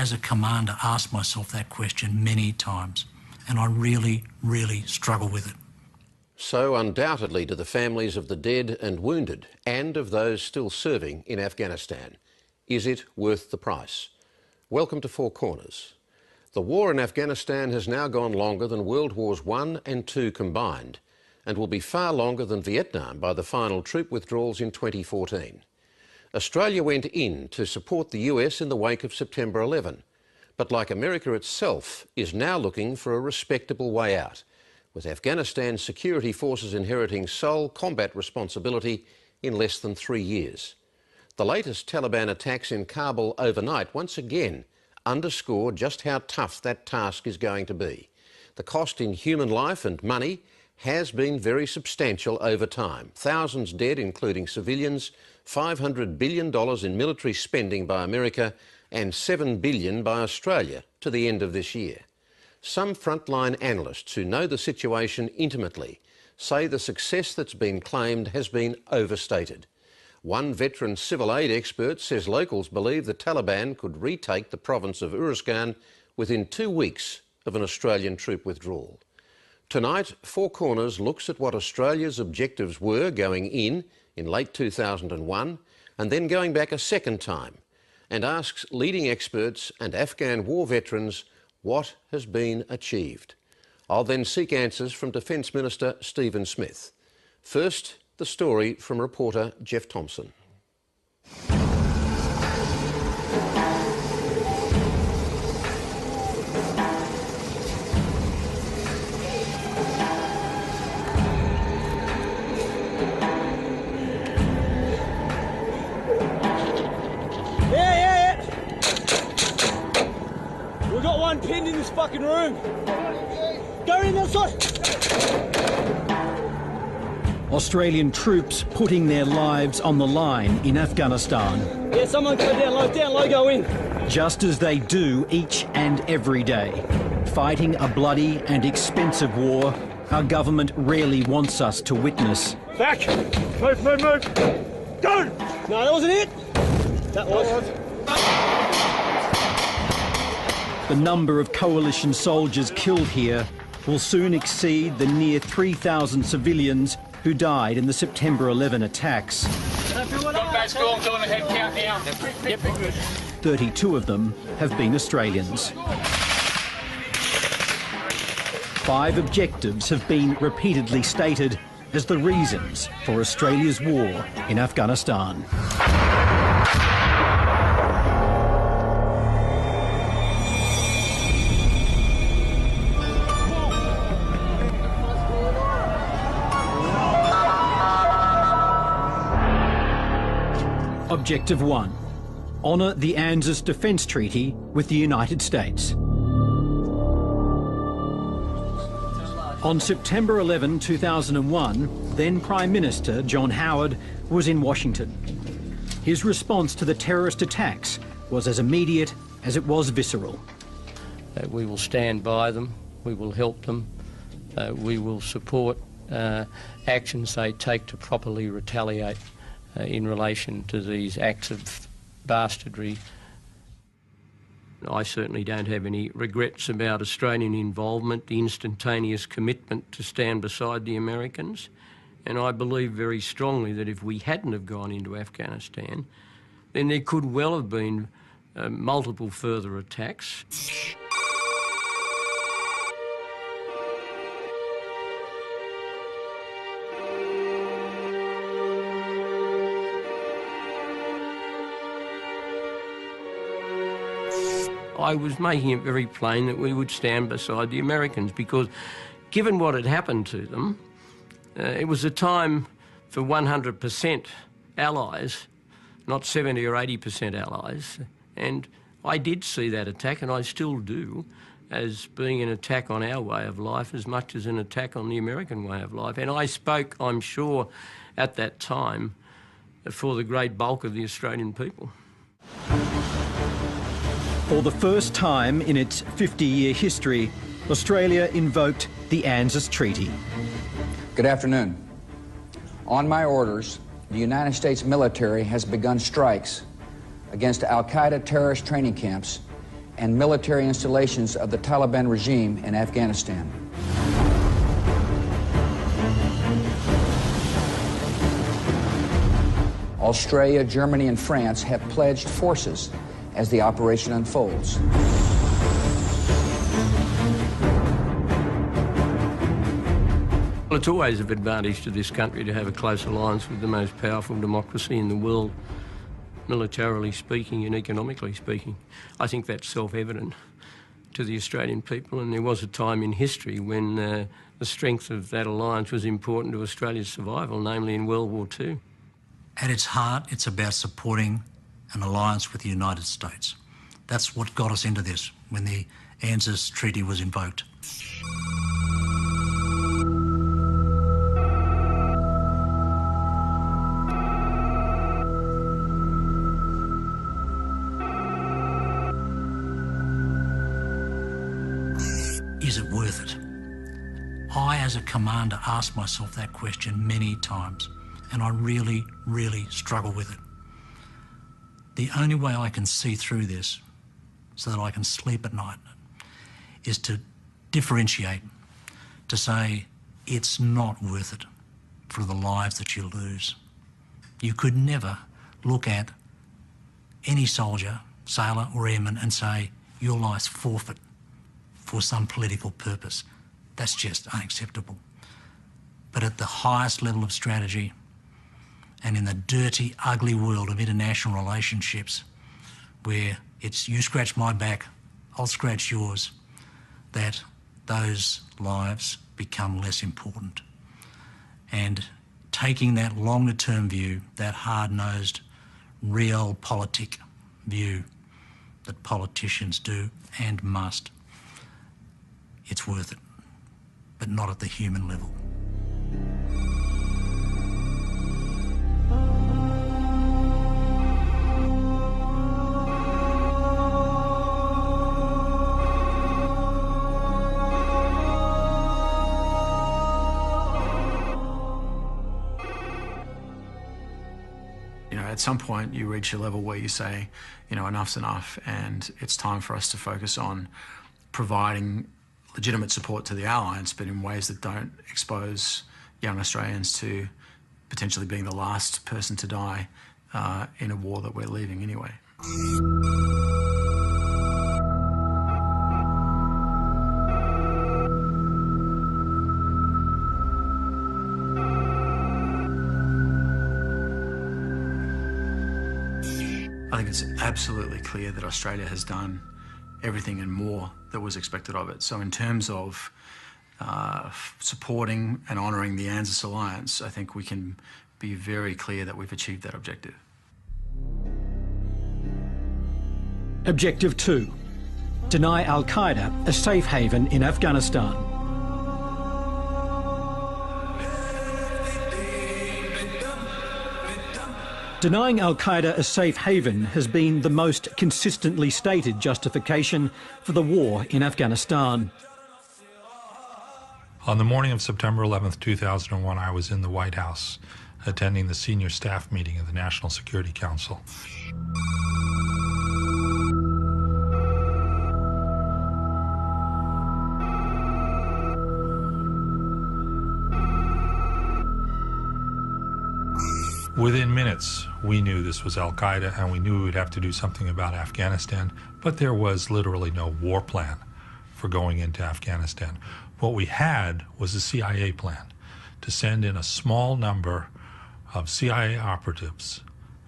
as a commander, asked myself that question many times, and I really, really struggle with it. So undoubtedly to the families of the dead and wounded and of those still serving in Afghanistan. Is it worth the price? Welcome to Four Corners. The war in Afghanistan has now gone longer than World Wars I and II combined, and will be far longer than Vietnam by the final troop withdrawals in 2014. Australia went in to support the US in the wake of September 11, but like America itself, is now looking for a respectable way out, with Afghanistan's security forces inheriting sole combat responsibility in less than 3 years. The latest Taliban attacks in Kabul overnight once again underscore just how tough that task is going to be. The cost in human life and money has been very substantial over time. Thousands dead, including civilians, $500 billion in military spending by America and $7 billion by Australia to the end of this year. Some frontline analysts who know the situation intimately say the success that's been claimed has been overstated. One veteran civil aid expert says locals believe the Taliban could retake the province of Uruzgan within 2 weeks of an Australian troop withdrawal. Tonight, Four Corners looks at what Australia's objectives were going in late 2001 and then going back a second time, and asks leading experts and Afghan war veterans what has been achieved. I'll then seek answers from Defence Minister Stephen Smith. First, the story from reporter Jeff Thompson. We've got one pinned in this fucking room. Go in that side. Australian troops putting their lives on the line in Afghanistan. Yeah, someone go down low, go in. Just as they do each and every day. Fighting a bloody and expensive war our government rarely wants us to witness. Back! Move! Go! No, that wasn't it. That was. The number of coalition soldiers killed here will soon exceed the near 3,000 civilians who died in the September 11 attacks. Got back school, I'm doing a head count now. Yep. 32 of them have been Australians. 5 objectives have been repeatedly stated as the reasons for Australia's war in Afghanistan. Objective 1. Honour the ANZUS Defence Treaty with the United States. On September 11, 2001, then Prime Minister John Howard was in Washington. His response to the terrorist attacks was as immediate as it was visceral. We will stand by them, we will help them, we will support actions they take to properly retaliate in relation to these acts of bastardry. I certainly don't have any regrets about Australian involvement, the instantaneous commitment to stand beside the Americans, and I believe very strongly that if we hadn't have gone into Afghanistan, then there could well have been multiple further attacks. I was making it very plain that we would stand beside the Americans because, given what had happened to them, it was a time for 100% allies, not 70 or 80% allies. And I did see that attack, and I still do, as being an attack on our way of life as much as an attack on the American way of life. And I spoke, I'm sure, at that time for the great bulk of the Australian people. For the first time in its 50-year history, Australia invoked the ANZUS Treaty. Good afternoon. On my orders, the United States military has begun strikes against al-Qaeda terrorist training camps and military installations of the Taliban regime in Afghanistan. Australia, Germany, and France have pledged forces as the operation unfolds. Well, it's always of advantage to this country to have a close alliance with the most powerful democracy in the world, militarily speaking and economically speaking. I think that's self-evident to the Australian people, and there was a time in history when the strength of that alliance was important to Australia's survival, namely in World War II. At its heart, it's about supporting an alliance with the United States. That's what got us into this when the ANZUS Treaty was invoked. Is it worth it? I, as a commander, asked myself that question many times, and I really, really struggle with it. The only way I can see through this so that I can sleep at night is to differentiate, to say it's not worth it for the lives that you lose. You could never look at any soldier, sailor or airman and say your life's forfeit for some political purpose. That's just unacceptable. But at the highest level of strategy and in the dirty, ugly world of international relationships where it's you scratch my back, I'll scratch yours, that those lives become less important. And taking that longer-term view, that hard-nosed, realpolitik view that politicians do and must, it's worth it, but not at the human level. You know, at some point you reach a level where you say, you know, enough's enough, and it's time for us to focus on providing legitimate support to the alliance, but in ways that don't expose young Australians to potentially being the last person to die in a war that we're leaving anyway. I think it's absolutely clear that Australia has done everything and more that was expected of it. So in terms of supporting and honouring the ANZUS alliance, I think we can be very clear that we've achieved that objective. Objective 2. Deny Al-Qaeda a safe haven in Afghanistan. Denying Al-Qaeda a safe haven has been the most consistently stated justification for the war in Afghanistan. On the morning of September 11th, 2001, I was in the White House attending the senior staff meeting of the National Security Council. Within minutes, we knew this was Al-Qaeda, and we knew we would have to do something about Afghanistan, but there was literally no war plan for going into Afghanistan. What we had was a CIA plan to send in a small number of CIA operatives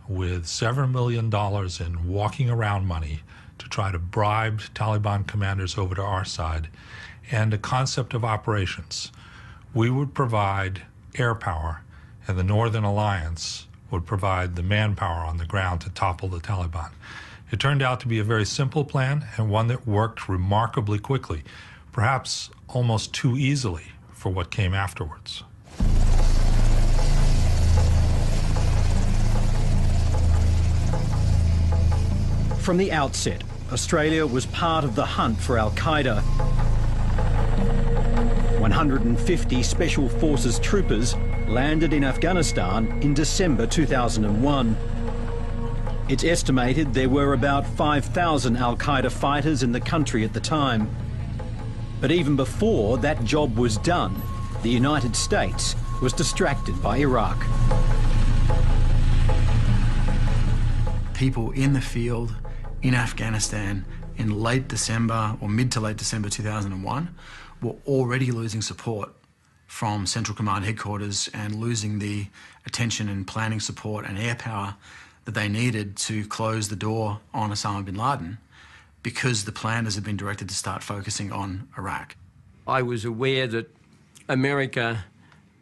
with $7 million in walking around money to try to bribe Taliban commanders over to our side, and a concept of operations. We would provide air power, and the Northern Alliance would provide the manpower on the ground to topple the Taliban. It turned out to be a very simple plan, and one that worked remarkably quickly, perhaps almost too easily for what came afterwards. From the outset, Australia was part of the hunt for Al-Qaeda. 150 Special Forces troopers landed in Afghanistan in December 2001. It's estimated there were about 5,000 al-Qaeda fighters in the country at the time. But even before that job was done, the United States was distracted by Iraq. People in the field in Afghanistan in late December or mid to late December 2001 were already losing support from Central Command headquarters and losing the attention and planning support and air power that they needed to close the door on Osama bin Laden, because the planners had been directed to start focusing on Iraq. I was aware that America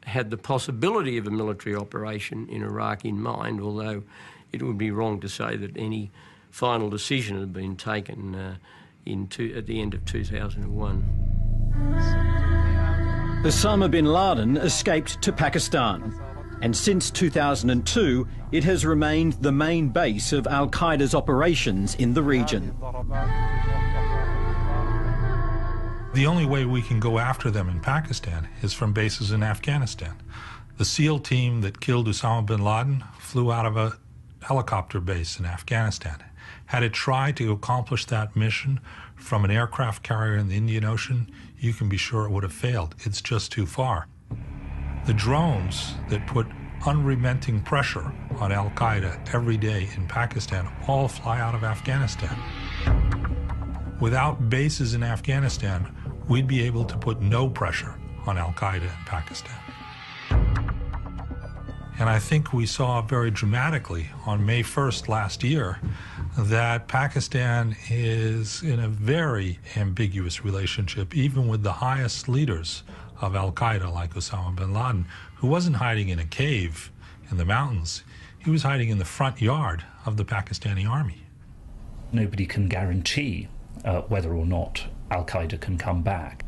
had the possibility of a military operation in Iraq in mind, although it would be wrong to say that any final decision had been taken at the end of 2001. Osama bin Laden escaped to Pakistan, and since 2002 it has remained the main base of al-Qaeda's operations in the region. The only way we can go after them in Pakistan is from bases in Afghanistan. The SEAL team that killed Osama bin Laden flew out of a helicopter base in Afghanistan. Had it tried to accomplish that mission from an aircraft carrier in the Indian Ocean, you can be sure it would have failed. It's just too far. The drones that put unrelenting pressure on al-Qaeda every day in Pakistan all fly out of Afghanistan. Without bases in Afghanistan, we'd be able to put no pressure on al-Qaeda in Pakistan. And I think we saw very dramatically on May 1st last year that Pakistan is in a very ambiguous relationship, even with the highest leaders of al-Qaeda, like Osama bin Laden, who wasn't hiding in a cave in the mountains. He was hiding in the front yard of the Pakistani army. Nobody can guarantee whether or not al-Qaeda can come back.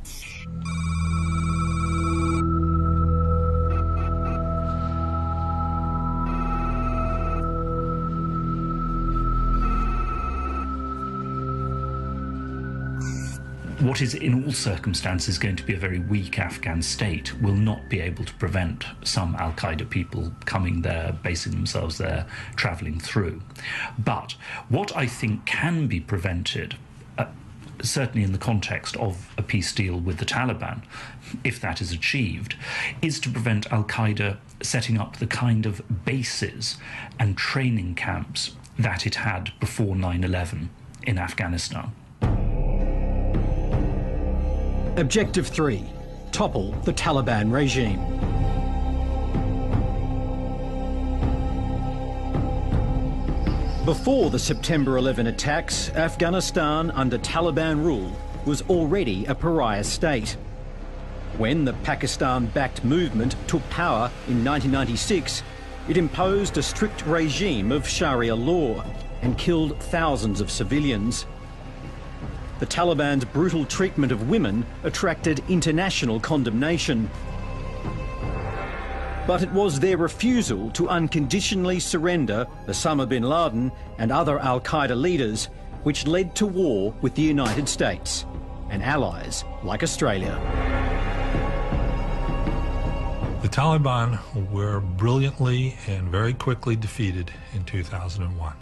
What is in all circumstances going to be a very weak Afghan state will not be able to prevent some al-Qaeda people coming there, basing themselves there, travelling through. But what I think can be prevented, certainly in the context of a peace deal with the Taliban, if that is achieved, is to prevent al-Qaeda setting up the kind of bases and training camps that it had before 9/11 in Afghanistan. Objective 3, topple the Taliban regime. Before the September 11 attacks, Afghanistan under Taliban rule was already a pariah state. When the Pakistan-backed movement took power in 1996, it imposed a strict regime of Sharia law and killed thousands of civilians. The Taliban's brutal treatment of women attracted international condemnation. But it was their refusal to unconditionally surrender Osama bin Laden and other al-Qaeda leaders which led to war with the United States and allies like Australia. The Taliban were brilliantly and very quickly defeated in 2001.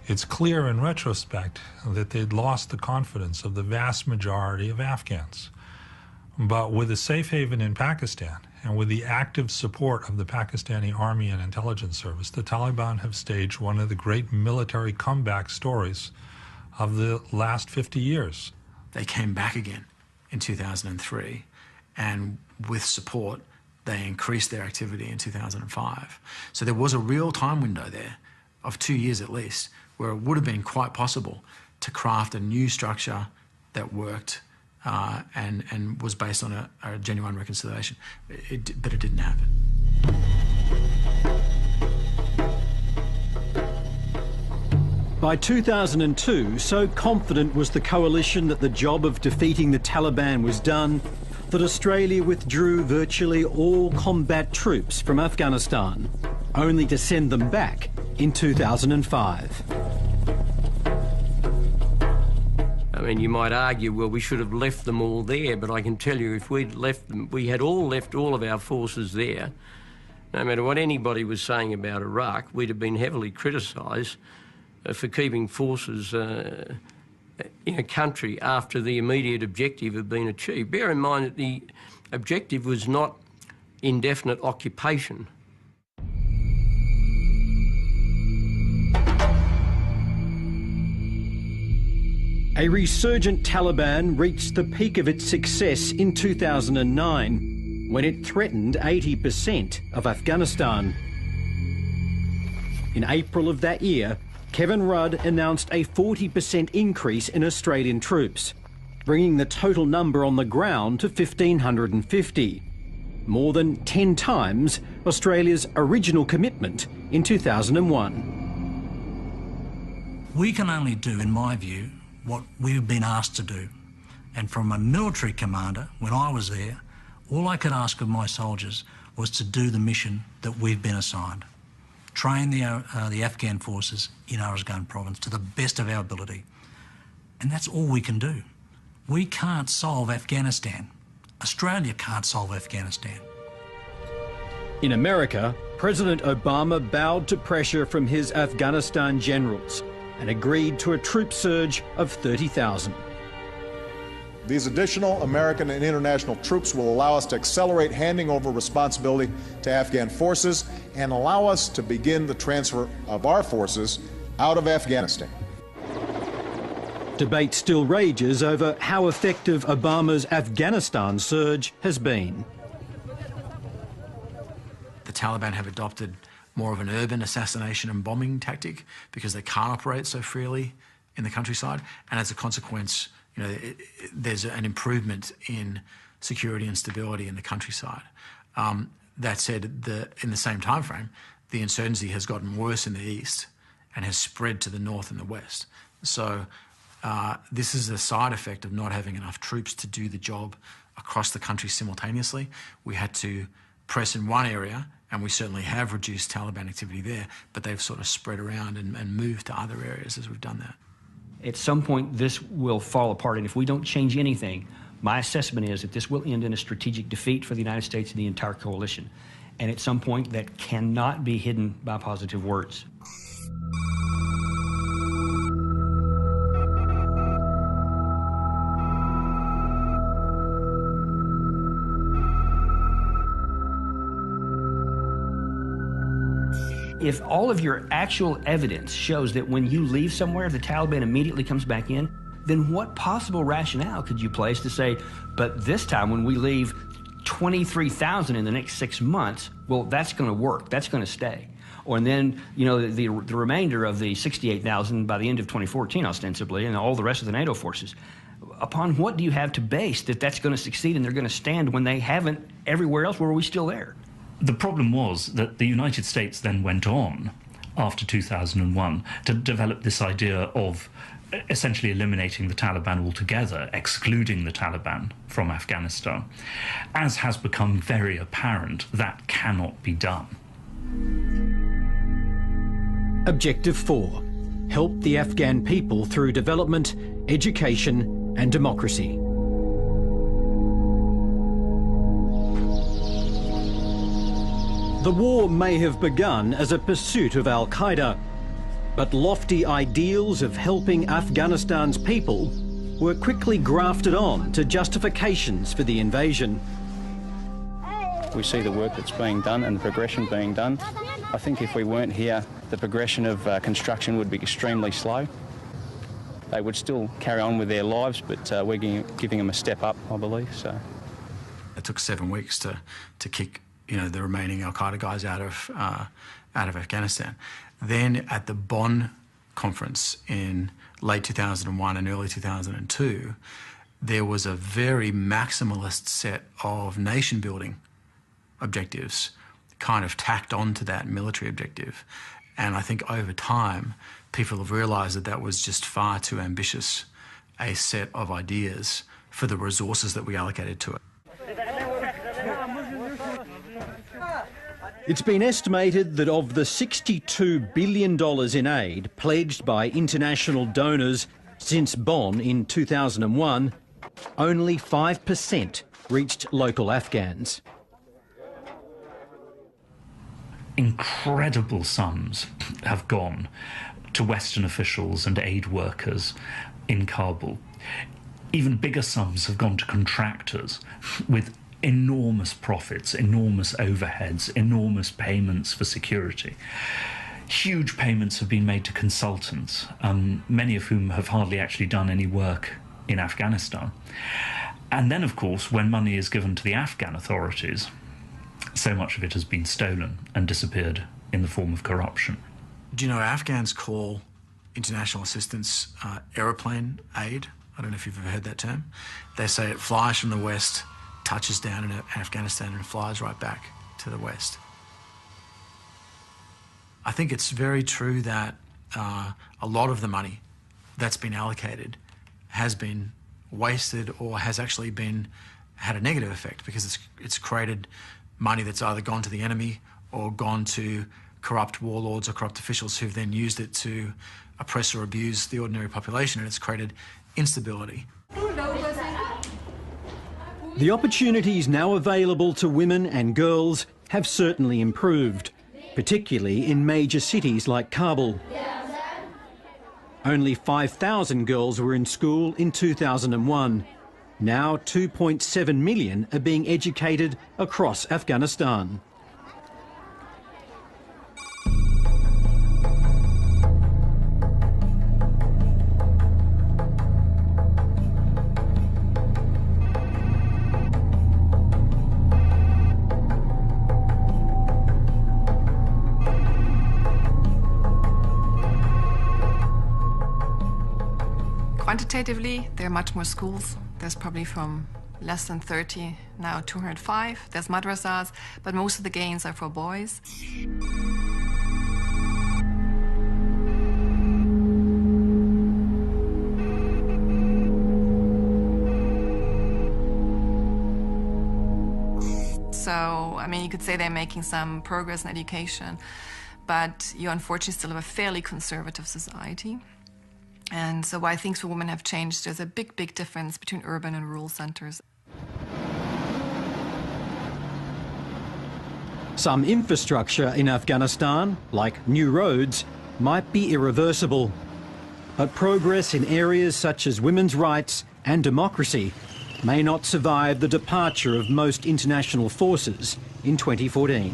It's clear in retrospect that they'd lost the confidence of the vast majority of Afghans. But with a safe haven in Pakistan and with the active support of the Pakistani Army and Intelligence Service, the Taliban have staged one of the great military comeback stories of the last 50 years. They came back again in 2003, and with support, they increased their activity in 2005. So there was a real time window there of 2 years at least, where it would have been quite possible to craft a new structure that worked and was based on a genuine reconciliation. But it didn't happen. By 2002, so confident was the coalition that the job of defeating the Taliban was done, that Australia withdrew virtually all combat troops from Afghanistan, only to send them back in 2005. I mean, you might argue, well, we should have left them all there, but I can tell you if we'd left them, we had all left all of our forces there, No matter what anybody was saying about Iraq, we'd have been heavily criticised for keeping forces in a country after the immediate objective had been achieved. Bear in mind that the objective was not indefinite occupation. A resurgent Taliban reached the peak of its success in 2009, when it threatened 80% of Afghanistan. In April of that year, Kevin Rudd announced a 40% increase in Australian troops, bringing the total number on the ground to 1,550, more than 10 times Australia's original commitment in 2001. We can only do, in my view, what we've been asked to do. And from a military commander, when I was there, all I could ask of my soldiers was to do the mission that we've been assigned. Train the Afghan forces in Uruzgan province to the best of our ability. And that's all we can do. We can't solve Afghanistan. Australia can't solve Afghanistan. In America, President Obama bowed to pressure from his Afghanistan generals and agreed to a troop surge of 30,000. These additional American and international troops will allow us to accelerate handing over responsibility to Afghan forces and allow us to begin the transfer of our forces out of Afghanistan. Debate still rages over how effective Obama's Afghanistan surge has been. The Taliban have adopted more of an urban assassination and bombing tactic because they can't operate so freely in the countryside, and as a consequence, you know, there's an improvement in security and stability in the countryside. That said, in the same time frame, the insurgency has gotten worse in the east and has spread to the north and the west. So this is a side effect of not having enough troops to do the job across the country simultaneously. We had to press in one area, and we certainly have reduced Taliban activity there, but they've sort of spread around and moved to other areas as we've done that. At some point, this will fall apart, and if we don't change anything, my assessment is that this will end in a strategic defeat for the United States and the entire coalition. And at some point, that cannot be hidden by positive words. If all of your actual evidence shows that when you leave somewhere, the Taliban immediately comes back in, then what possible rationale could you place to say, but this time when we leave 23,000 in the next 6 months, well, that's going to work, that's going to stay. Or and then, you know, the remainder of the 68,000 by the end of 2014, ostensibly, and all the rest of the NATO forces, upon what do you have to base that that's going to succeed and they're going to stand when they haven't everywhere else? Where are we still there? The problem was that the United States then went on, after 2001, to develop this idea of essentially eliminating the Taliban altogether, excluding the Taliban from Afghanistan. As has become very apparent, that cannot be done. Objective 4. Help the Afghan people through development, education and democracy. The war may have begun as a pursuit of Al-Qaeda, but lofty ideals of helping Afghanistan's people were quickly grafted on to justifications for the invasion. We see the work that's being done and the progression being done. I think if we weren't here, the progression of construction would be extremely slow. They would still carry on with their lives, but we're giving them a step up, I believe. So it took 7 weeks to kick, you know, the remaining Al-Qaeda guys out of Afghanistan. Then at the Bonn conference in late 2001 and early 2002, there was a very maximalist set of nation-building objectives kind of tacked onto that military objective. And I think over time, people have realised that that was just far too ambitious a set of ideas for the resources that we allocated to it. It's been estimated that of the $62 billion in aid pledged by international donors since Bonn in 2001, only 5% reached local Afghans. incredible sums have gone to Western officials and aid workers in Kabul. Even bigger sums have gone to contractors with enormous profits, enormous overheads, enormous payments for security. Huge payments have been made to consultants, many of whom have hardly actually done any work in Afghanistan. And then, of course, when money is given to the Afghan authorities, so much of it has been stolen and disappeared in the form of corruption. Do you know Afghans call international assistance aeroplane aid? I don't know if you've ever heard that term. They say it flies from the West, touches down in Afghanistan and flies right back to the West. I think it's very true that a lot of the money that's been allocated has been wasted or has actually had a negative effect, because it's created money that's either gone to the enemy or gone to corrupt warlords or corrupt officials who've then used it to oppress or abuse the ordinary population, and it's created instability. The opportunities now available to women and girls have certainly improved, particularly in major cities like Kabul. Only 5,000 girls were in school in 2001. Now 2.7 million are being educated across Afghanistan. Quantitatively, there are much more schools. There's probably from less than 30, now 205. There's madrasas, but most of the gains are for boys. So, I mean, you could say they're making some progress in education, but you unfortunately still have a fairly conservative society. And so while things for women have changed, there's a big, big difference between urban and rural centres. Some infrastructure in Afghanistan, like new roads, might be irreversible. But progress in areas such as women's rights and democracy may not survive the departure of most international forces in 2014.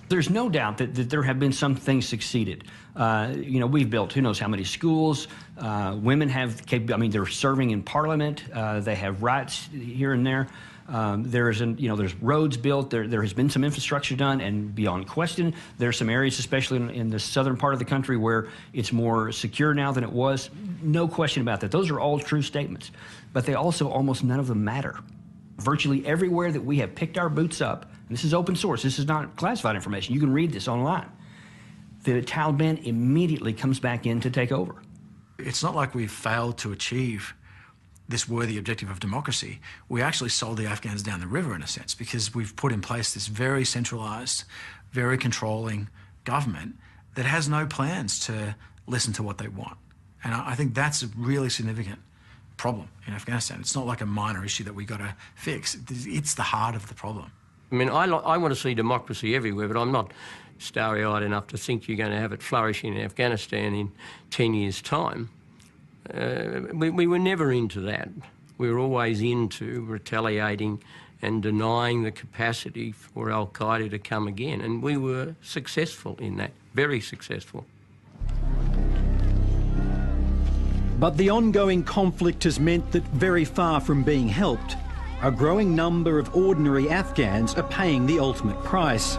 There's no doubt that there have been some things succeeded. You know, we've built who knows how many schools. Women have, they're serving in parliament. They have rights here and there. There's roads built. There has been some infrastructure done, and beyond question, there's some areas, especially in the southern part of the country, where it's more secure now than it was. No question about that. Those are all true statements, but they also, almost none of them matter. Virtually everywhere that we have picked our boots up, and this is open source, this is not classified information, you can read this online, the Taliban immediately comes back in to take over. It's not like we've failed to achieve this worthy objective of democracy. We actually sold the Afghans down the river, in a sense, because we've put in place this very centralised, very controlling government that has no plans to listen to what they want. And I think that's a really significant problem in Afghanistan. It's not like a minor issue that we got to fix. It's the heart of the problem. I mean, I want to see democracy everywhere, but I'm not starry-eyed enough to think you're going to have it flourishing in Afghanistan in 10 years' time. We were never into that. We were always into retaliating and denying the capacity for al-Qaeda to come again, and we were successful in that, very successful. But the ongoing conflict has meant that, very far from being helped, a growing number of ordinary Afghans are paying the ultimate price.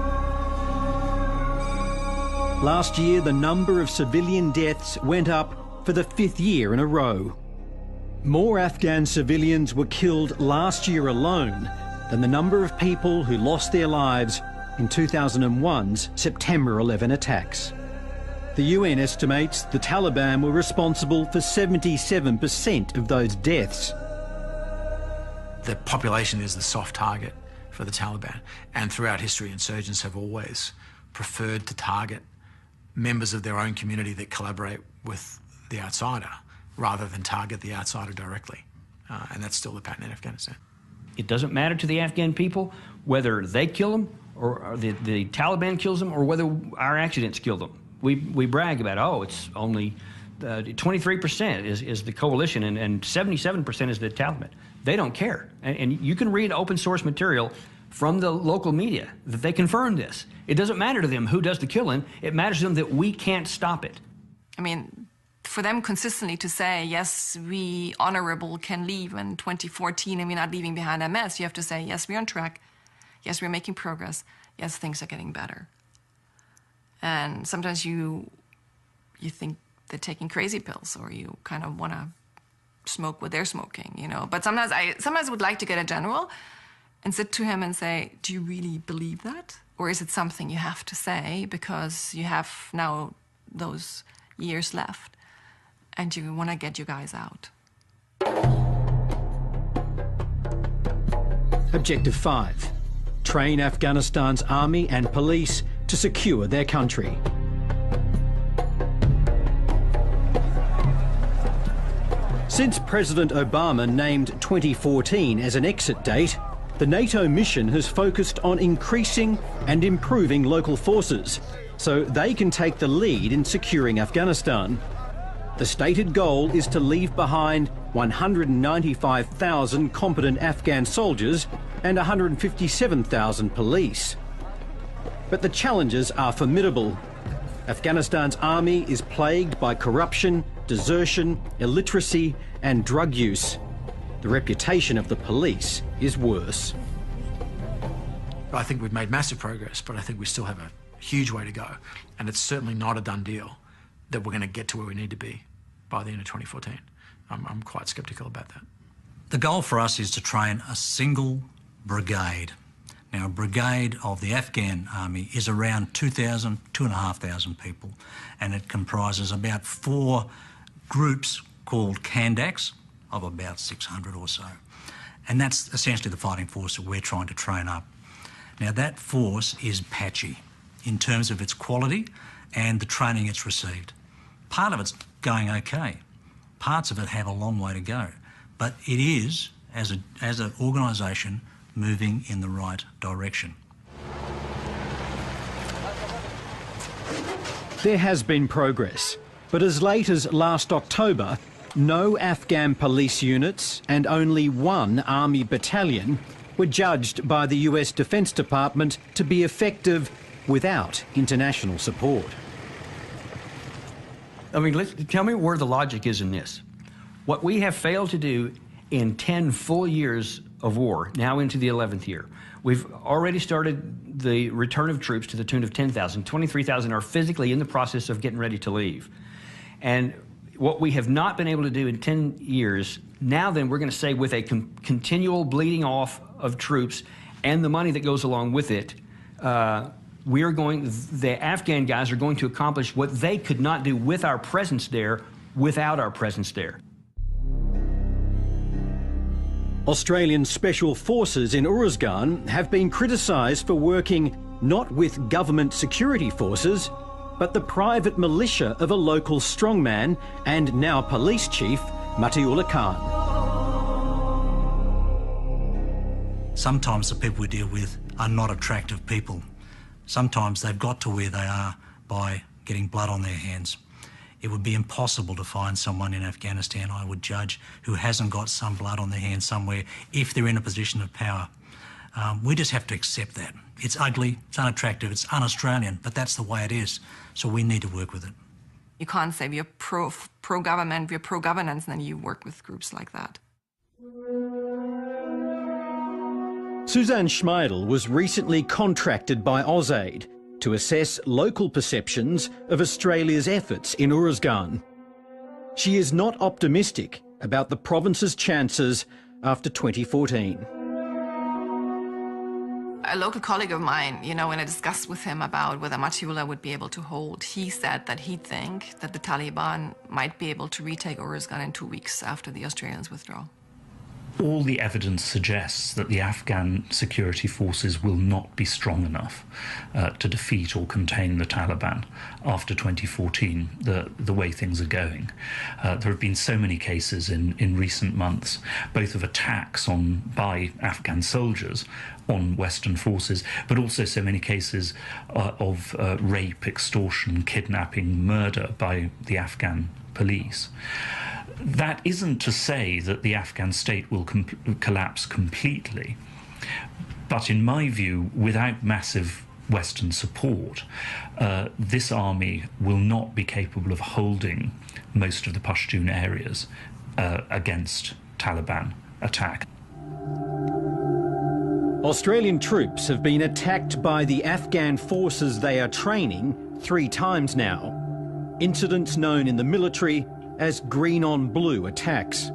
Last year, the number of civilian deaths went up for the 5th year in a row. More Afghan civilians were killed last year alone than the number of people who lost their lives in 2001's September 11 attacks. The UN estimates the Taliban were responsible for 77% of those deaths. The population is the soft target for the Taliban, and throughout history, insurgents have always preferred to target members of their own community that collaborate with the outsider, rather than target the outsider directly. And that's still the pattern in Afghanistan. It doesn't matter to the Afghan people whether they kill them or the Taliban kills them, or whether our accidents kill them. We brag about, oh, it's only 23% is the coalition and 77% is the Taliban. They don't care. And you can read open source material from the local media that they confirm this. It doesn't matter to them who does the killing. It matters to them that we can't stop it. I mean, for them consistently to say, yes, we honorable can leave in 2014 and we're not leaving behind a mess, you have to say, yes, we're on track. Yes, we're making progress. Yes, things are getting better. And sometimes you think they're taking crazy pills, or you kind of want to smoke what they're smoking, you know. But sometimes I would like to get a general and sit to him and say, do you really believe that? Or is it something you have to say because you have now those years left and you want to get you guys out? Objective 5. Train Afghanistan's army and police to secure their country. Since President Obama named 2014 as an exit date, the NATO mission has focused on increasing and improving local forces so they can take the lead in securing Afghanistan. The stated goal is to leave behind 195,000 competent Afghan soldiers and 157,000 police. But the challenges are formidable. Afghanistan's army is plagued by corruption, desertion, illiteracy and drug use. The reputation of the police is worse. I think we've made massive progress, but I think we still have a huge way to go. And it's certainly not a done deal that we're going to get to where we need to be by the end of 2014. I'm quite sceptical about that. The goal for us is to train a single brigade. Now, a brigade of the Afghan army is around 2,000, 2,500 people, and it comprises about 4 groups called Kandaks of about 600 or so. And that's essentially the fighting force that we're trying to train up. Now, that force is patchy in terms of its quality and the training it's received. Part of it's going okay. Parts of it have a long way to go. But it is, as an organisation, moving in the right direction. There has been progress, but as late as last October, no Afghan police units and only 1 army battalion were judged by the US Defence Department to be effective without international support. I mean, tell me where the logic is in this. What we have failed to do in 10 full years of war, now into the 11th year, we've already started the return of troops to the tune of 10,000. 23,000 are physically in the process of getting ready to leave. And what we have not been able to do in 10 years, now then we're going to say with a continual bleeding off of troops and the money that goes along with it, the Afghan guys are going to accomplish what they could not do with our presence there without our presence there. Australian Special Forces in Uruzgan have been criticised for working not with government security forces, but the private militia of a local strongman and now police chief, Matiullah Khan. Sometimes the people we deal with are not attractive people. Sometimes they've got to where they are by getting blood on their hands. It would be impossible to find someone in Afghanistan, I would judge, who hasn't got some blood on their hands somewhere if they're in a position of power. We just have to accept that. It's ugly, it's unattractive, it's un-Australian, but that's the way it is. So we need to work with it. You can't say we're pro-government, we're pro-governance, and then you work with groups like that. Suzanne Schmeidel was recently contracted by AusAid to assess local perceptions of Australia's efforts in Uruzgan. She is not optimistic about the province's chances after 2014. A local colleague of mine, you know, when I discussed with him about whether Matiullah would be able to hold, he said that he'd think that the Taliban might be able to retake Uruzgan in 2 weeks after the Australians withdraw. all the evidence suggests that the Afghan security forces will not be strong enough to defeat or contain the Taliban after 2014, the way things are going. There have been so many cases in recent months, both of attacks by Afghan soldiers on Western forces, but also so many cases of rape, extortion, kidnapping, murder by the Afghan police. That isn't to say that the Afghan state will collapse completely, but in my view, without massive Western support, this army will not be capable of holding most of the Pashtun areas against Taliban attack. Australian troops have been attacked by the Afghan forces they are training 3 times now. Incidents known in the military as green-on-blue attacks.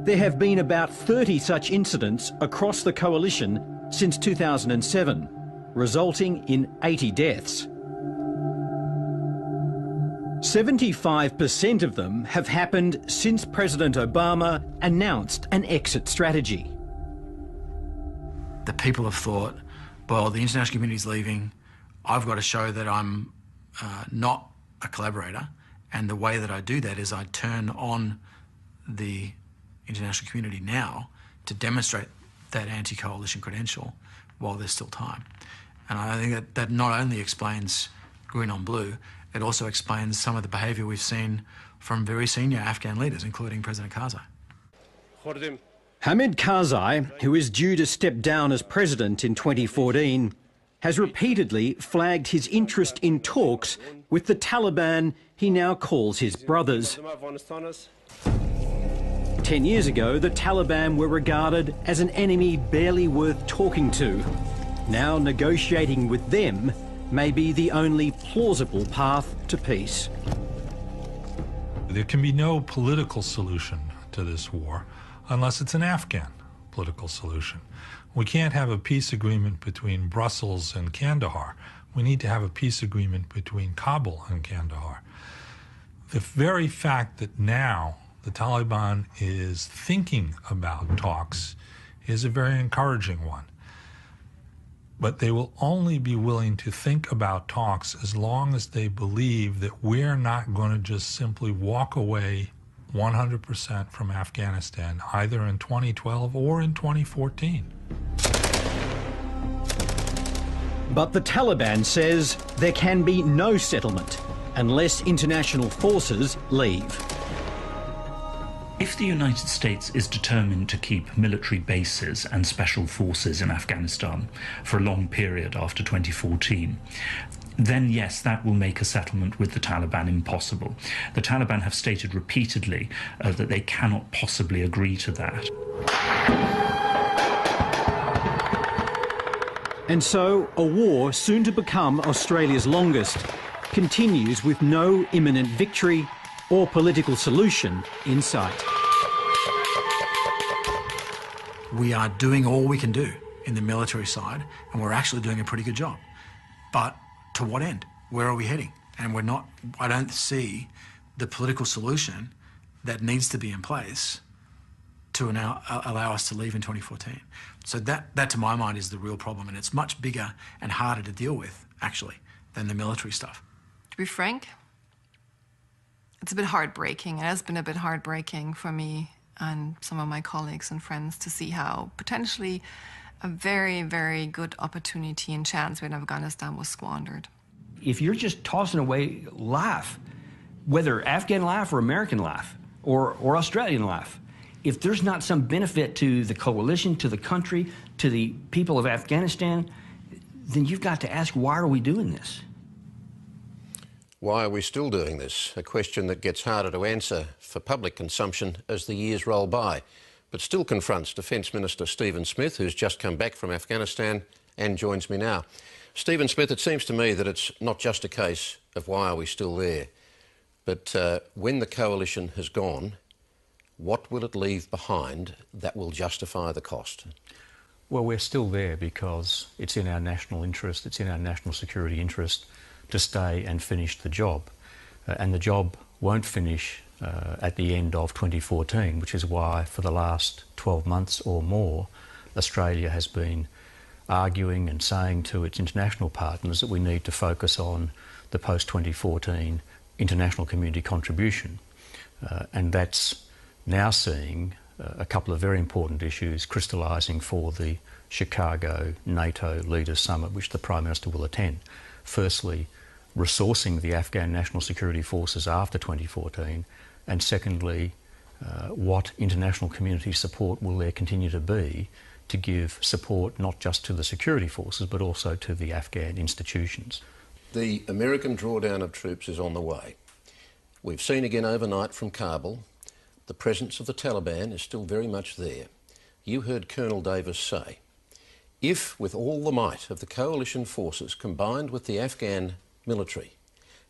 There have been about 30 such incidents across the coalition since 2007, resulting in 80 deaths. 75% of them have happened since President Obama announced an exit strategy. The people have thought, well, the international community's leaving, I've got to show that I'm not a collaborator, and the way that I do that is I turn on the international community now to demonstrate that anti-coalition credential while there's still time. And I think that not only explains green on blue, it also explains some of the behaviour we've seen from very senior Afghan leaders, including President Karzai. Hamid Karzai, who is due to step down as president in 2014, has repeatedly flagged his interest in talks with the Taliban he now calls his brothers. 10 years ago, the Taliban were regarded as an enemy barely worth talking to. Now negotiating with them may be the only plausible path to peace. There can be no political solution to this war unless it's an Afghan political solution. We can't have a peace agreement between Brussels and Kandahar. We need to have a peace agreement between Kabul and Kandahar. The very fact that now the Taliban is thinking about talks is a very encouraging one. But they will only be willing to think about talks as long as they believe that we're not going to just simply walk away 100% from Afghanistan, either in 2012 or in 2014. But the Taliban says there can be no settlement unless international forces leave. If the United States is determined to keep military bases and special forces in Afghanistan for a long period after 2014, then yes, that will make a settlement with the Taliban impossible. The Taliban have stated repeatedly that they cannot possibly agree to that. And so, a war soon to become Australia's longest continues with no imminent victory or political solution in sight. We are doing all we can do in the military side, and we're actually doing a pretty good job. But to what end? Where are we heading? And we're not, I don't see the political solution that needs to be in place to now allow us to leave in 2014. So that to my mind is the real problem, and it's much bigger and harder to deal with, actually, than the military stuff. To be frank, it's a bit heartbreaking. It has been a bit heartbreaking for me and some of my colleagues and friends to see how potentially a very, very good opportunity and chance in Afghanistan was squandered. If you're just tossing away life, whether Afghan life or American life or Australian life, if there's not some benefit to the coalition, to the country, to the people of Afghanistan, then you've got to ask, why are we doing this? Why are we still doing this? A question that gets harder to answer for public consumption as the years roll by, but still confronts Defence Minister Stephen Smith, who's just come back from Afghanistan and joins me now. Stephen Smith, it seems to me that it's not just a case of why are we still there, but when the coalition has gone, what will it leave behind that will justify the cost? Well, we're still there because it's in our national interest, it's in our national security interest to stay and finish the job. And the job won't finish at the end of 2014, which is why for the last 12 months or more, Australia has been arguing and saying to its international partners that we need to focus on the post-2014 international community contribution. And that's now seeing a couple of very important issues crystallising for the Chicago NATO Leaders Summit, which the Prime Minister will attend. Firstly, resourcing the Afghan National Security Forces after 2014, and secondly, what international community support will there continue to be to give support not just to the security forces but also to the Afghan institutions. The American drawdown of troops is on the way. We've seen again overnight from Kabul, the presence of the Taliban is still very much there. You heard Colonel Davis say, if with all the might of the coalition forces combined with the Afghan military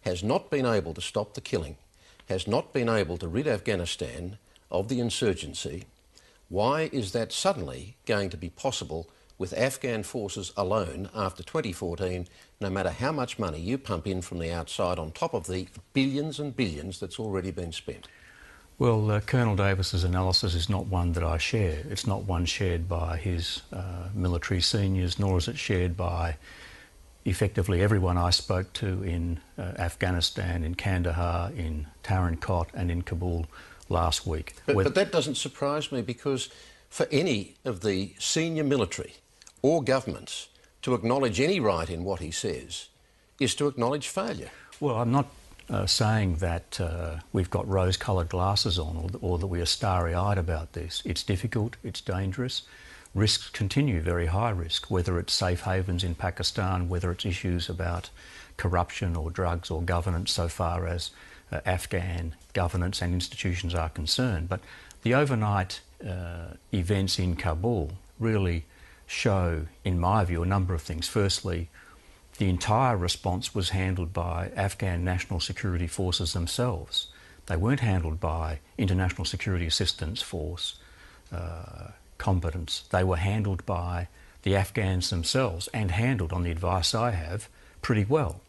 has not been able to stop the killing, has not been able to rid Afghanistan of the insurgency, why is that suddenly going to be possible with Afghan forces alone after 2014, no matter how much money you pump in from the outside on top of the billions and billions that's already been spent? Well, Colonel Davis's analysis is not one that I share. It's not one shared by his military seniors, nor is it shared by effectively everyone I spoke to in Afghanistan, in Kandahar, in Tarankot and in Kabul last week. But that doesn't surprise me, because for any of the senior military or governments to acknowledge any right in what he says is to acknowledge failure. Well, I'm not saying that we've got rose-coloured glasses on or that we are starry-eyed about this. It's difficult, it's dangerous. Risks continue, very high risk, whether it's safe havens in Pakistan, whether it's issues about corruption or drugs or governance so far as Afghan governance and institutions are concerned. But the overnight events in Kabul really show, in my view, a number of things. Firstly, the entire response was handled by Afghan National Security Forces themselves. They weren't handled by International Security Assistance Force competence. They were handled by the Afghans themselves, and handled, on the advice I have, pretty well.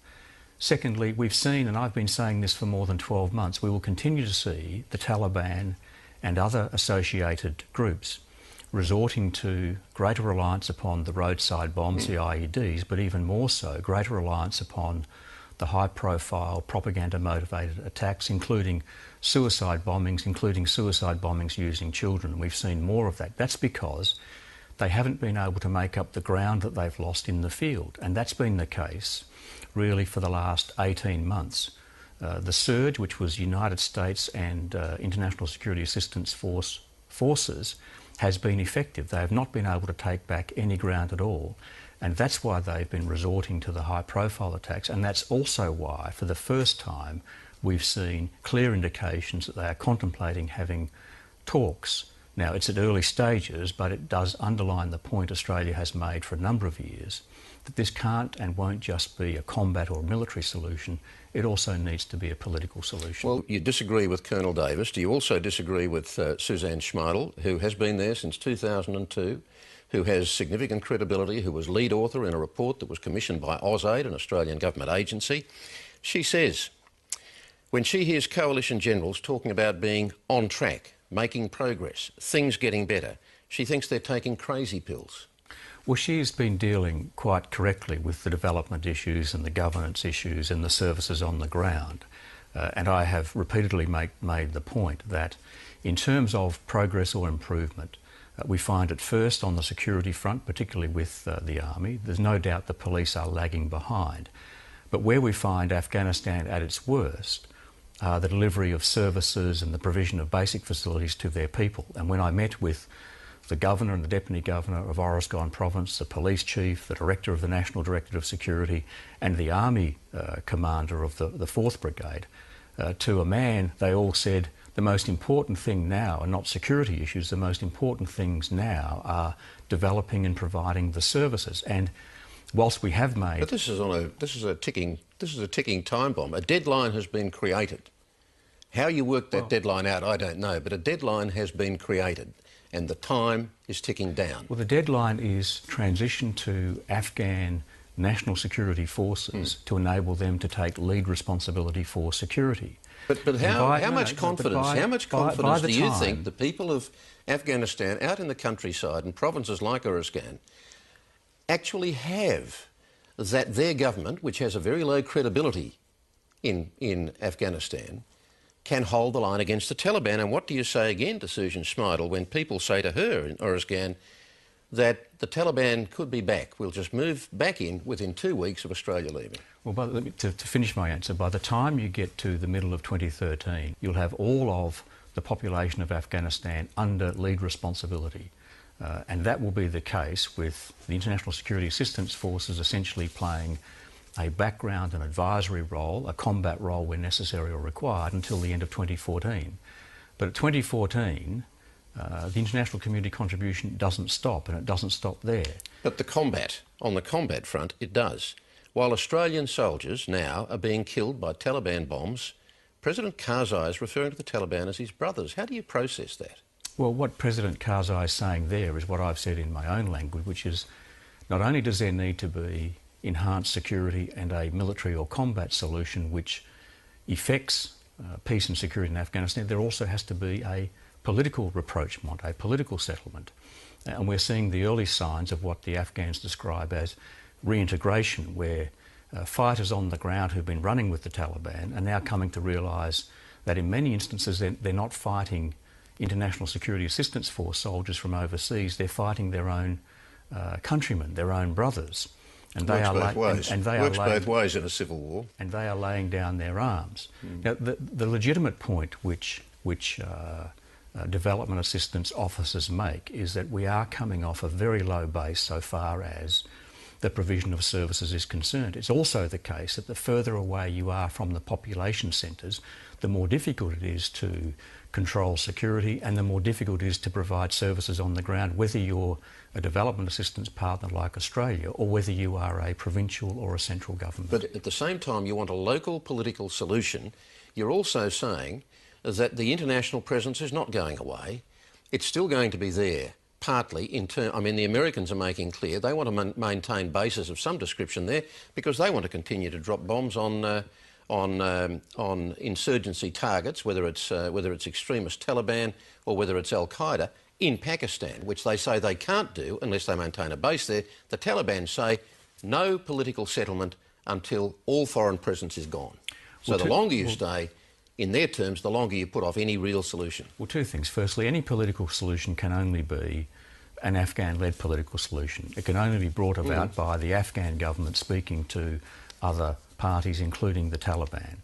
Secondly, we've seen, and I've been saying this for more than 12 months, we will continue to see the Taliban and other associated groups resorting to greater reliance upon the roadside bombs, the IEDs, but even more so, greater reliance upon the high-profile propaganda-motivated attacks, including suicide bombings using children. And we've seen more of that. That's because they haven't been able to make up the ground that they've lost in the field, and that's been the case really for the last 18 months. The surge, which was United States and International Security Assistance forces, has been effective. They have not been able to take back any ground at all, and that's why they've been resorting to the high-profile attacks, and that's also why, for the first time, we've seen clear indications that they are contemplating having talks. Now, it's at early stages, but it does underline the point Australia has made for a number of years, that this can't and won't just be a combat or military solution, it also needs to be a political solution. Well, you disagree with Colonel Davis. Do you also disagree with Suzanne Schmeidel, who has been there since 2002, who has significant credibility, who was lead author in a report that was commissioned by AusAid, an Australian government agency? She says, when she hears coalition generals talking about being on track, making progress, things getting better, she thinks they're taking crazy pills. Well, she's been dealing quite correctly with the development issues and the governance issues and the services on the ground. And I have repeatedly made the point that in terms of progress or improvement, we find it first on the security front, particularly with the Army. There's no doubt the police are lagging behind. But where we find Afghanistan at its worst, the delivery of services and the provision of basic facilities to their people. And when I met with the Governor and the Deputy Governor of Oruzgan Province, the Police Chief, the Director of the National Directorate of Security and the Army Commander of the 4th Brigade, to a man, they all said the most important thing now are not security issues, the most important things now are developing and providing the services. And whilst we have made... But this is a ticking time bomb. A deadline has been created. How you work that deadline out, I don't know, but a deadline has been created and the time is ticking down. Well, the deadline is transition to Afghan National Security Forces to enable them to take lead responsibility for security. But how much confidence do you think the people of Afghanistan out in the countryside and provinces like Uruzgan actually have that their government, which has a very low credibility in Afghanistan, can hold the line against the Taliban? And what do you say again to Susan Schmeidel when people say to her in Uruzgan that the Taliban could be back? We'll just move back in within 2 weeks of Australia leaving. Well, to finish my answer, by the time you get to the middle of 2013, you'll have all of the population of Afghanistan under lead responsibility. And that will be the case with the International Security Assistance Forces essentially playing a background and advisory role, a combat role where necessary or required, until the end of 2014. But at 2014, the international community contribution doesn't stop, and it doesn't stop there. But on the combat front, it does. While Australian soldiers now are being killed by Taliban bombs, President Karzai is referring to the Taliban as his brothers. How do you process that? Well, what President Karzai is saying there is what I've said in my own language, which is not only does there need to be enhanced security and a military or combat solution which effects peace and security in Afghanistan, there also has to be a political rapprochement, a political settlement. And we're seeing the early signs of what the Afghans describe as reintegration, where fighters on the ground who've been running with the Taliban are now coming to realise that in many instances they're not fighting International Security Assistance Force soldiers from overseas, they're fighting their own countrymen, their own brothers. And Works both ways in a civil war. And they are laying down their arms. Now, the legitimate point which development assistance officers make is that we are coming off a very low base so far as the provision of services is concerned. It's also the case that the further away you are from the population centres, the more difficult it is to control security and the more difficult it is to provide services on the ground, whether you're a development assistance partner like Australia or whether you are a provincial or a central government. But at the same time, you want a local political solution. You're also saying that the international presence is not going away. It's still going to be there, partly in turn. I mean, the Americans are making clear they want to maintain bases of some description there because they want to continue to drop bombs on insurgency targets, whether it's extremist Taliban or whether it's Al-Qaeda, in Pakistan, which they say they can't do unless they maintain a base there. The Taliban say no political settlement until all foreign presence is gone. So the longer you stay, in their terms, the longer you put off any real solution. Well, two things. Firstly, any political solution can only be an Afghan-led political solution. It can only be brought about by the Afghan government speaking to other parties, including the Taliban.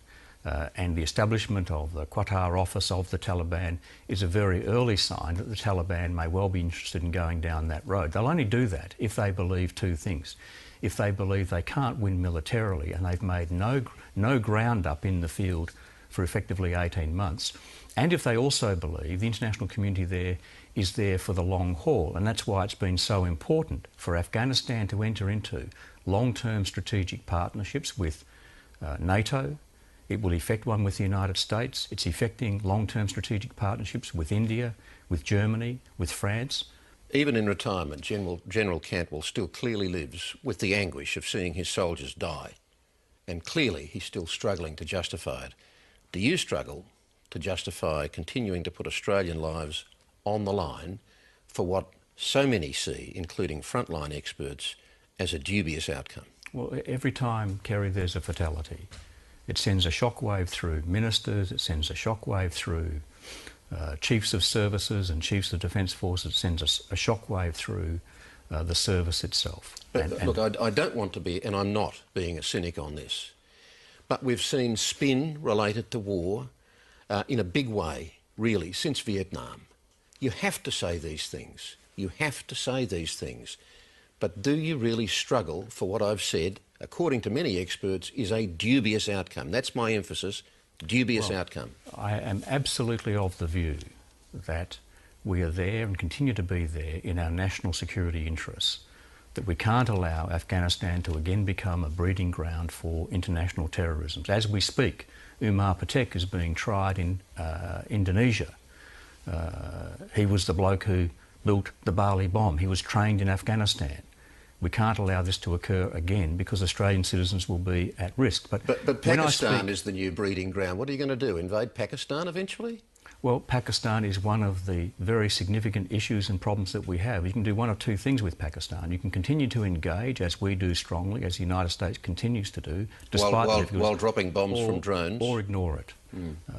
And the establishment of the Qatar office of the Taliban is a very early sign that the Taliban may well be interested in going down that road. They'll only do that if they believe two things. If they believe they can't win militarily and they've made no ground up in the field for effectively 18 months, and if they also believe the international community there is there for the long haul. And that's why it's been so important for Afghanistan to enter into long-term strategic partnerships with NATO. It will effect one with the United States. It's effecting long-term strategic partnerships with India, with Germany, with France. Even in retirement, General Cantwell still clearly lives with the anguish of seeing his soldiers die. And clearly he's still struggling to justify it. Do you struggle to justify continuing to put Australian lives on the line for what so many see, including frontline experts, as a dubious outcome? Well, every time, Kerry, there's a fatality. It sends a shockwave through ministers, it sends a shockwave through chiefs of services and chiefs of defence forces, it sends a shockwave through the service itself. But look, I don't want to be, and I'm not being a cynic on this, but we've seen spin related to war in a big way, really, since Vietnam. You have to say these things. You have to say these things. But do you really struggle for what I've said, according to many experts, is a dubious outcome? That's my emphasis, dubious outcome. I am absolutely of the view that we are there and continue to be there in our national security interests, that we can't allow Afghanistan to again become a breeding ground for international terrorism. As we speak, Umar Patek is being tried in Indonesia. He was the bloke who built the Bali bomb. He was trained in Afghanistan. We can't allow this to occur again because Australian citizens will be at risk. But Pakistan is the new breeding ground. What are you going to do, invade Pakistan eventually? Well, Pakistan is one of the very significant issues and problems that we have. You can do one of two things with Pakistan. You can continue to engage, as we do strongly, as the United States continues to do, despite while dropping bombs from drones, or ignore it.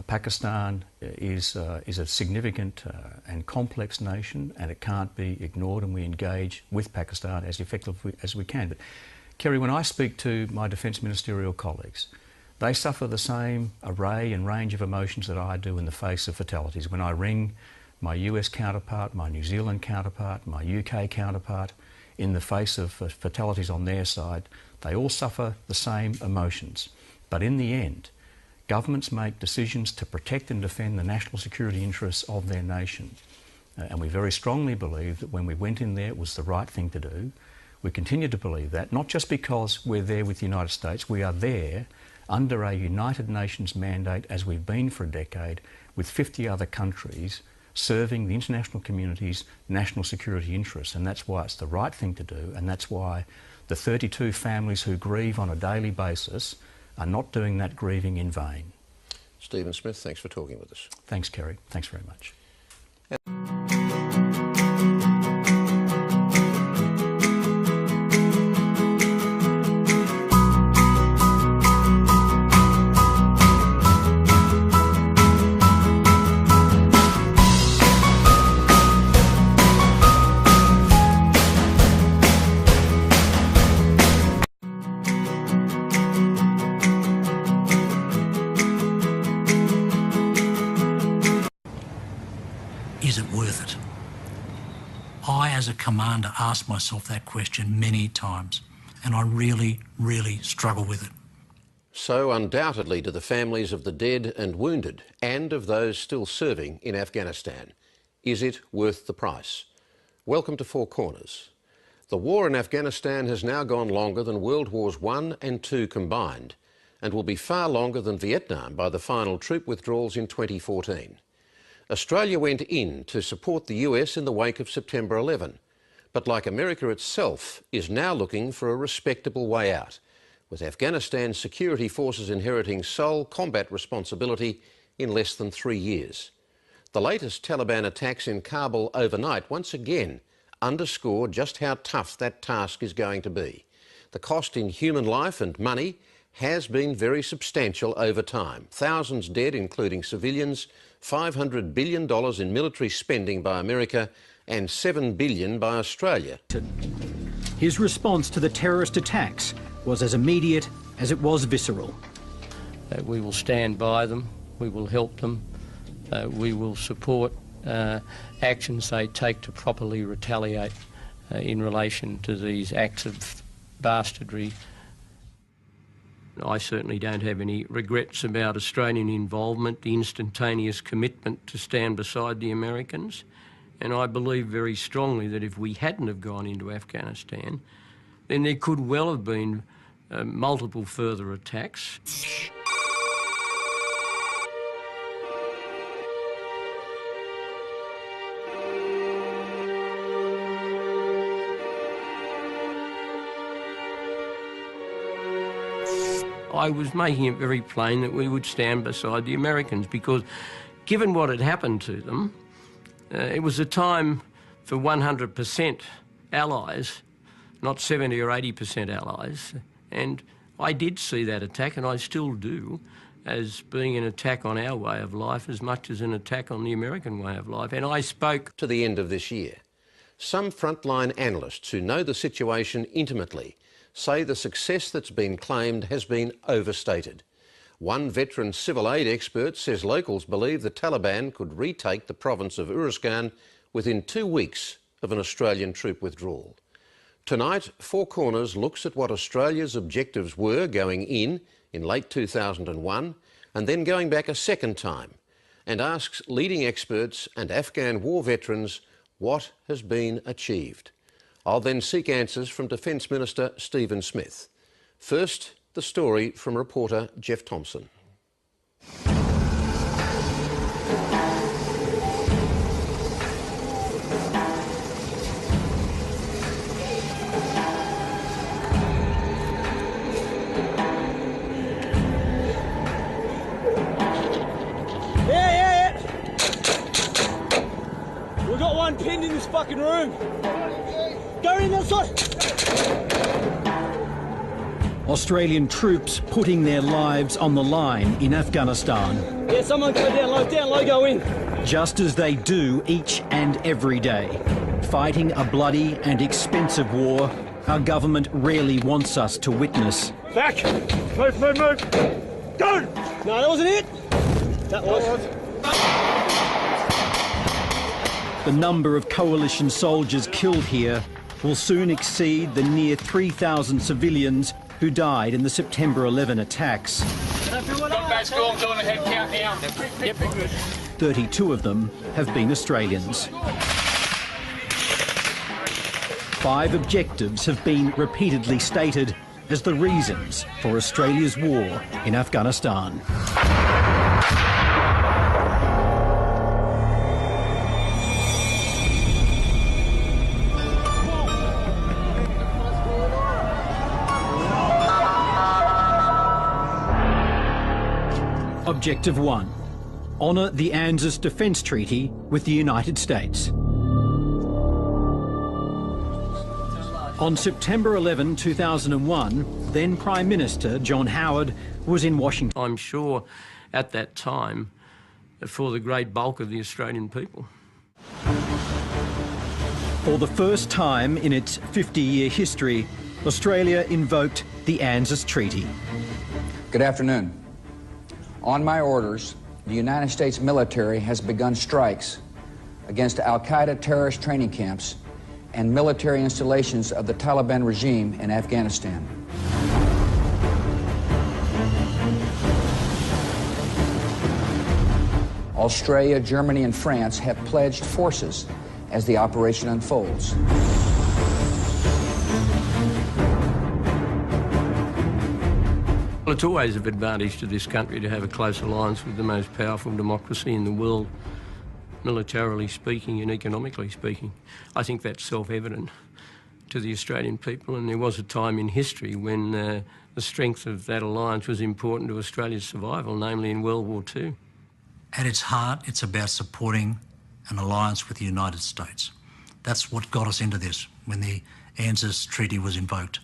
Pakistan is a significant and complex nation, and it can't be ignored, and we engage with Pakistan as effectively as we can. But, Kerry, when I speak to my defence ministerial colleagues, they suffer the same array and range of emotions that I do in the face of fatalities. When I ring my US counterpart, my New Zealand counterpart, my UK counterpart, in the face of fatalities on their side, they all suffer the same emotions. But in the end, governments make decisions to protect and defend the national security interests of their nation. And we very strongly believe that when we went in there, it was the right thing to do. We continue to believe that, not just because we're there with the United States, we are there under a United Nations mandate, as we've been for a decade, with 50 other countries serving the international community's national security interests. And that's why it's the right thing to do, and that's why the 32 families who grieve on a daily basis are not doing that grieving in vain. Stephen Smith, thanks for talking with us. Thanks, Kerry. Thanks very much. Is it worth it? I, as a commander, ask myself that question many times, and I really, really struggle with it. So undoubtedly to the families of the dead and wounded, and of those still serving in Afghanistan. Is it worth the price? Welcome to Four Corners. The war in Afghanistan has now gone longer than World Wars I and II combined, and will be far longer than Vietnam by the final troop withdrawals in 2014. Australia went in to support the US in the wake of September 11, but like America itself, is now looking for a respectable way out, with Afghanistan's security forces inheriting sole combat responsibility in less than 3 years. The latest Taliban attacks in Kabul overnight once again underscore just how tough that task is going to be. The cost in human life and money has been very substantial over time. Thousands dead, including civilians, $500 billion in military spending by America and $7 billion by Australia. His response to the terrorist attacks was as immediate as it was visceral. We will stand by them, we will help them, we will support actions they take to properly retaliate in relation to these acts of bastardry. I certainly don't have any regrets about Australian involvement, the instantaneous commitment to stand beside the Americans, and I believe very strongly that if we hadn't have gone into Afghanistan, then there could well have been multiple further attacks. I was making it very plain that we would stand beside the Americans because given what had happened to them, it was a time for 100% allies, not 70 or 80% allies. And I did see that attack, and I still do, as being an attack on our way of life as much as an attack on the American way of life. And I spoke to the end of this year. Some frontline analysts who know the situation intimately say the success that's been claimed has been overstated. One veteran civil aid expert says locals believe the Taliban could retake the province of Uruzgan within 2 weeks of an Australian troop withdrawal. Tonight, Four Corners looks at what Australia's objectives were going in late 2001 and then going back a second time, and asks leading experts and Afghan war veterans what has been achieved. I'll then seek answers from Defence Minister Stephen Smith. First, the story from reporter Jeff Thompson. fucking room. Go in that side. Australian troops putting their lives on the line in Afghanistan. Yeah, someone go down low, go in. Just as they do each and every day. Fighting a bloody and expensive war our government rarely wants us to witness. Back! Move! Go! No, that wasn't it. That was. The number of coalition soldiers killed here will soon exceed the near 3,000 civilians who died in the September 11 attacks. 32 of them have been Australians. 5 objectives have been repeatedly stated as the reasons for Australia's war in Afghanistan. Objective 1. Honour the ANZUS Defence Treaty with the United States. On September 11, 2001, then Prime Minister John Howard was in Washington. I'm sure at that time, for the great bulk of the Australian people. For the first time in its 50-year history, Australia invoked the ANZUS Treaty. Good afternoon. On my orders, the United States military has begun strikes against al-Qaeda terrorist training camps and military installations of the Taliban regime in Afghanistan. Australia, Germany, and France have pledged forces as the operation unfolds. Well, it's always of advantage to this country to have a close alliance with the most powerful democracy in the world, militarily speaking and economically speaking. I think that's self-evident to the Australian people, and there was a time in history when the strength of that alliance was important to Australia's survival, namely in World War II. At its heart, it's about supporting an alliance with the United States. That's what got us into this when the ANZUS Treaty was invoked.